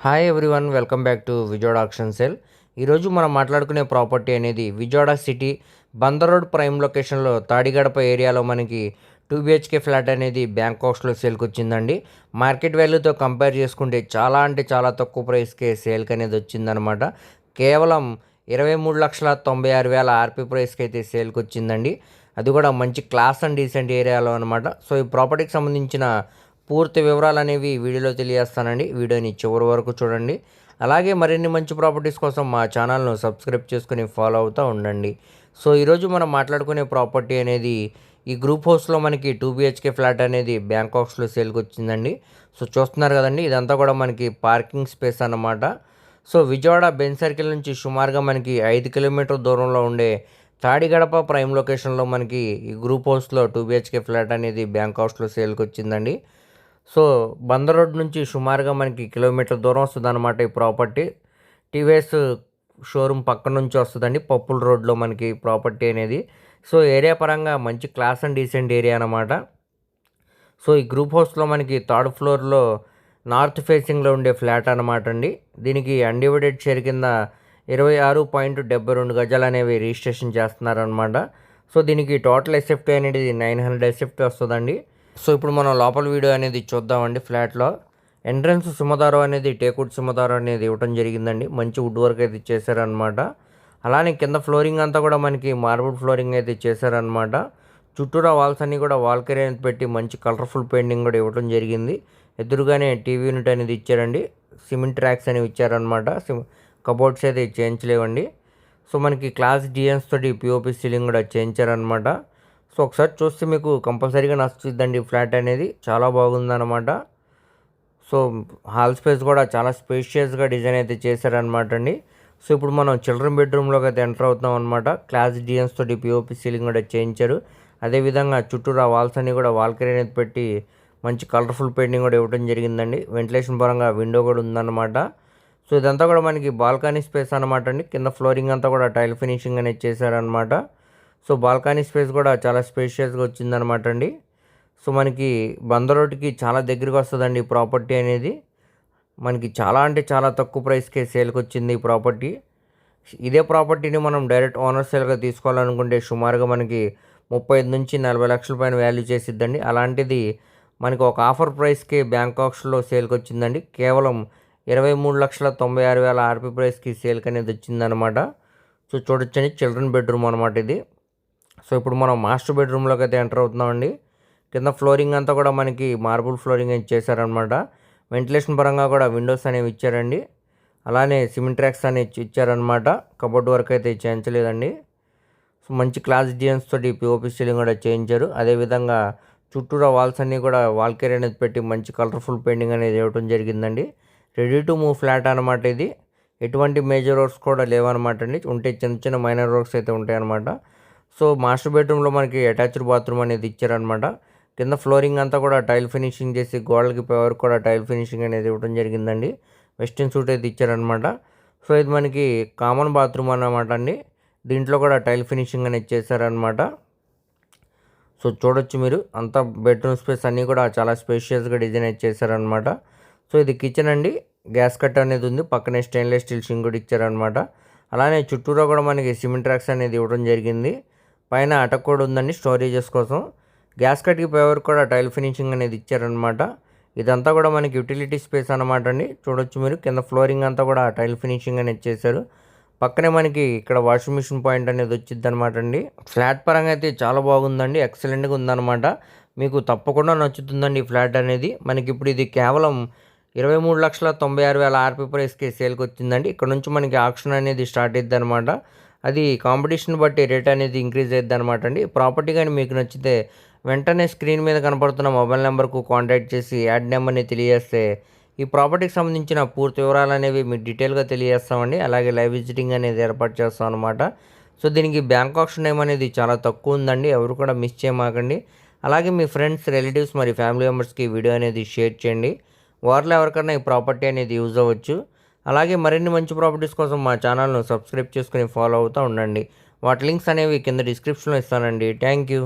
Hi everyone, welcome back to Vijayawada auction sale. ఈరోజు మనం మాట్లాడుకునే ప్రాపర్టీ అనేది Vijayawada city Bandar road prime లొకేషన్లో తాడిగడప ఏరియాలో మనకి 2 BHK ఫ్లాట్ అనేది బ్యాంకాక్స్లో సేల్కి వచ్చిందండి. మార్కెట్ వాల్యూతో కంపేర్ చేసుకుంటే చాలా అంటే చాలా తక్కువ ప్రైస్కే సేల్కి అనేది వచ్చిందనమాట. కేవలం 23,96,000 ఆర్పీ ప్రైస్కి అయితే సేల్కి వచ్చిందండి. అది కూడా మంచి క్లాస్ అండ్ డీసెంట్ ఏరియాలో అనమాట. సో ఈ ప్రాపర్టీకి సంబంధించిన పూర్తి వివరాలు అనేవి వీడియోలో తెలియజేస్తానండి. వీడియోని చివరి వరకు చూడండి. అలాగే మరిన్ని మంచి ప్రాపర్టీస్ కోసం మా ఛానల్ను సబ్స్క్రైబ్ చేసుకుని ఫాలో అవుతూ ఉండండి. సో ఈరోజు మనం మాట్లాడుకునే ప్రాపర్టీ అనేది ఈ గ్రూప్ హౌస్లో మనకి 2 BHK ఫ్లాట్ అనేది బ్యాంకాక్స్లో సేల్కి వచ్చిందండి. సో చూస్తున్నారు కదండి, ఇదంతా కూడా మనకి పార్కింగ్ స్పేస్ అన్నమాట. సో విజయవాడ బెన్ సర్కిల్ నుంచి సుమారుగా మనకి 5 కిలోమీటర్ దూరంలో ఉండే తాడిగడప ప్రైమ్ లొకేషన్లో మనకి ఈ గ్రూప్ హౌస్లో 2 BHK ఫ్లాట్ అనేది బ్యాంకాక్స్లో సేల్కి వచ్చిందండి. సో బందర్ రోడ్ నుంచి సుమారుగా మనకి కిలోమీటర్ దూరం వస్తుంది అనమాట ఈ ప్రాపర్టీ. టీవీఎస్ షోరూమ్ పక్క నుంచి వస్తుందండి, పప్పుల రోడ్లో మనకి ప్రాపర్టీ అనేది. సో ఏరియా పరంగా మంచి క్లాస్ అండ్ డీసెంట్ ఏరియా అనమాట. సో ఈ గ్రూప్ హౌస్లో మనకి థర్డ్ ఫ్లోర్లో నార్త్ ఫేసింగ్లో ఉండే ఫ్లాట్ అనమాట అండి. దీనికి అన్డివైడెడ్ షేర్ కింద 26.72 గజాలు అనేవి రిజిస్ట్రేషన్ చేస్తున్నారనమాట. సో దీనికి టోటల్ ఎస్ఎఫ్టీ అనేది 900 ఎస్ఎఫ్టీ వస్తుందండి. సో ఇప్పుడు మనం లోపల వీడియో అనేది చూద్దామండి. ఫ్లాట్లో ఎంట్రన్స్ సుమదారం అనేది టేకుడ్ సుమదారం అనేది ఇవ్వడం జరిగిందండి. మంచి వుడ్ వర్క్ అయితే చేశారనమాట. అలానే కింద ఫ్లోరింగ్ అంతా కూడా మనకి మార్బుల్ ఫ్లోరింగ్ అయితే చేశారనమాట. చుట్టూరా వాల్స్ అన్నీ కూడా వాల్ కెరీ అనేది పెట్టి మంచి కలర్ఫుల్ పెయింటింగ్ కూడా ఇవ్వడం జరిగింది. ఎదురుగానే టీవీ యూనిట్ అనేది ఇచ్చారండి. సిమెంట్ ట్రాక్స్ అనేవి ఇచ్చారనమాట. కబోర్డ్స్ అయితే చేయించలేవండి. సో మనకి క్లాస్ డిఎన్స్ తోటి పిఓపి సీలింగ్ కూడా చేయించారనమాట. సో ఒకసారి చూస్తే మీకు కంపల్సరీగా నచ్చుతుందండి. ఫ్లాట్ అనేది చాలా బాగుందన్నమాట. సో హాల్ స్పేస్ కూడా చాలా స్పేషియస్గా డిజైన్ అయితే చేశారనమాట అండి. సో ఇప్పుడు మనం చిల్డ్రన్ బెడ్రూమ్లోకి అయితే ఎంటర్ అవుతాం అనమాట. క్లాస్ డిఎన్స్ తోటి పిఓపి సీలింగ్ కూడా చేయించారు. అదేవిధంగా చుట్టూరా వాల్స్ అన్ని కూడా వాల్ కెరీ అనేది పెట్టి మంచి కలర్ఫుల్ పెయింటింగ్ కూడా ఇవ్వడం జరిగిందండి. వెంటిలేషన్ పరంగా విండో కూడా ఉందన్నమాట. సో ఇదంతా కూడా మనకి బాల్కనీ స్పేస్ అనమాట అండి. కింద ఫ్లోరింగ్ అంతా కూడా టైల్ ఫినిషింగ్ అనేది చేశారనమాట. సో బాల్కనీ స్పేస్ కూడా చాలా స్పేషియస్గా వచ్చిందనమాట అండి. సో మనకి బందర్ రోడ్డుకి చాలా దగ్గరికి వస్తుందండి ఈ ప్రాపర్టీ అనేది. మనకి చాలా అంటే చాలా తక్కువ ప్రైస్కే సేల్కి వచ్చింది ఈ ప్రాపర్టీ. ఇదే ప్రాపర్టీని మనం డైరెక్ట్ ఓనర్ సేల్గా తీసుకోవాలనుకుంటే సుమారుగా మనకి 35 నుంచి 40 లక్షల పైన వాల్యూ చేసిద్దండి. అలాంటిది మనకి ఒక ఆఫర్ ప్రైస్కి బ్యాంకాక్స్లో సేల్కి వచ్చిందండి. కేవలం 23,96,000 ఆర్పీ ప్రైస్కి సేల్కి అనేది వచ్చిందనమాట. సో చూడొచ్చండి, చిల్డ్రన్ బెడ్రూమ్ అనమాట ఇది. సో ఇప్పుడు మనం మాస్టర్ బెడ్రూమ్లోకి అయితే ఎంటర్ అవుతున్నామండి. కింద ఫ్లోరింగ్ అంతా కూడా మనకి మార్బుల్ ఫ్లోరింగ్ అయితే చేశారనమాట. వెంటిలేషన్ పరంగా కూడా విండోస్ అనేవి ఇచ్చారండి. అలానే సిమెంట్ ట్రాక్స్ అనేవి ఇచ్చారనమాట. కబోర్డ్ వర్క్ అయితే చేయించలేదండి. సో మంచి క్లాస్ డిజైన్స్ తోటి పిఓపి సీలింగ్ కూడా చేయించారు. అదేవిధంగా చుట్టూరా వాల్స్ అన్నీ కూడా వాల్ కెరీ అనేది పెట్టి మంచి కలర్ఫుల్ పెయింటింగ్ అనేది ఇవ్వడం జరిగిందండి. రెడీ టు మూవ్ ఫ్లాట్ అనమాట ఇది. ఎటువంటి మేజర్ వర్క్స్ కూడా లేవన్నమాట అండి. ఉంటే చిన్న చిన్న మైనర్ వర్క్స్ అయితే ఉంటాయన్నమాట. సో మాస్టర్ బెడ్రూమ్లో మనకి అటాచ్డ్ బాత్రూమ్ అనేది ఇచ్చారనమాట. కింద ఫ్లోరింగ్ అంతా కూడా టైల్ ఫినిషింగ్ చేసి గోడలకి పవర్ కూడా టైల్ ఫినిషింగ్ అనేది ఇవ్వడం జరిగిందండి. వెస్టర్న్ సూట్ అయితే ఇచ్చారనమాట. సో ఇది మనకి కామన్ బాత్రూమ్ అన్నమాట అండి. దీంట్లో కూడా టైల్ ఫినిషింగ్ అనేది చేశారనమాట. సో చూడొచ్చు మీరు, అంతా బెడ్రూమ్ స్పేస్ అన్నీ కూడా చాలా స్పేషియస్గా డిజైన్ అయితే చేశారనమాట. సో ఇది కిచెన్ అండి. గ్యాస్ కట్ అనేది ఉంది. పక్కనే స్టెయిన్లెస్ స్టీల్ షింక్ కూడా ఇచ్చారనమాట. అలానే చుట్టూరా కూడా మనకి సిమెంట్ ట్రాక్స్ అనేది ఇవ్వడం జరిగింది. పైన అటక్ కూడా ఉందండి స్టోరేజెస్ కోసం. గ్యాస్ కట్కి పవర్ కూడా టైల్ ఫినిషింగ్ అనేది ఇచ్చారనమాట. ఇదంతా కూడా మనకి యూటిలిటీ స్పేస్ అనమాట అండి. చూడొచ్చు మీరు, కింద ఫ్లోరింగ్ అంతా కూడా టైల్ ఫినిషింగ్ అనేది చేశారు. పక్కనే మనకి ఇక్కడ వాషింగ్ మిషన్ పాయింట్ అనేది వచ్చింది అనమాట అండి. ఫ్లాట్ పరంగా అయితే చాలా బాగుందండి, ఎక్సలెంట్గా ఉందన్నమాట. మీకు తప్పకుండా నచ్చుతుందండి ఈ ఫ్లాట్ అనేది. మనకి ఇప్పుడు ఇది కేవలం 23,96,000 ఆర్పీ ప్రైస్కి సేల్కి వచ్చిందండి. ఇక్కడ నుంచి మనకి ఆక్షన్ అనేది స్టార్ట్ అవుతుంది అనమాట. అది కాంపిటీషన్ బట్టి రేట్ అనేది ఇంక్రీజ్ అవుతుంది అనమాట అండి. ప్రాపర్టీ కానీ మీకు నచ్చితే వెంటనే స్క్రీన్ మీద కనపడుతున్న మొబైల్ నెంబర్కు కాంటాక్ట్ చేసి యాడ్ నెంబర్ని తెలియజేస్తే ఈ ప్రాపర్టీకి సంబంధించిన పూర్తి వివరాలు అనేవి మీకు డీటెయిల్గా తెలియజేస్తామండి. అలాగే లైవ్ విజిటింగ్ అనేది ఏర్పాటు చేస్తాం అనమాట. సో దీనికి బ్యాంక్ ఆప్షన్ టైం అనేది చాలా తక్కువ ఉందండి. ఎవరు కూడా మిస్ చేయమాకండి. అలాగే మీ ఫ్రెండ్స్, రిలేటివ్స్ మరి ఫ్యామిలీ మెంబర్స్కి వీడియో అనేది షేర్ చేయండి. వారిలో ఎవరికైనా ఈ ప్రాపర్టీ అనేది యూజ్ అవ్వచ్చు. అలాగే మరిన్ని మంచి ప్రాపర్టీస్ కోసం మా ఛానల్ను సబ్స్క్రైబ్ చేసుకుని ఫాలో అవుతూ ఉండండి. వాటి లింక్స్ అనేవి కింద డిస్క్రిప్షన్లో ఇస్తానండి. Thank you.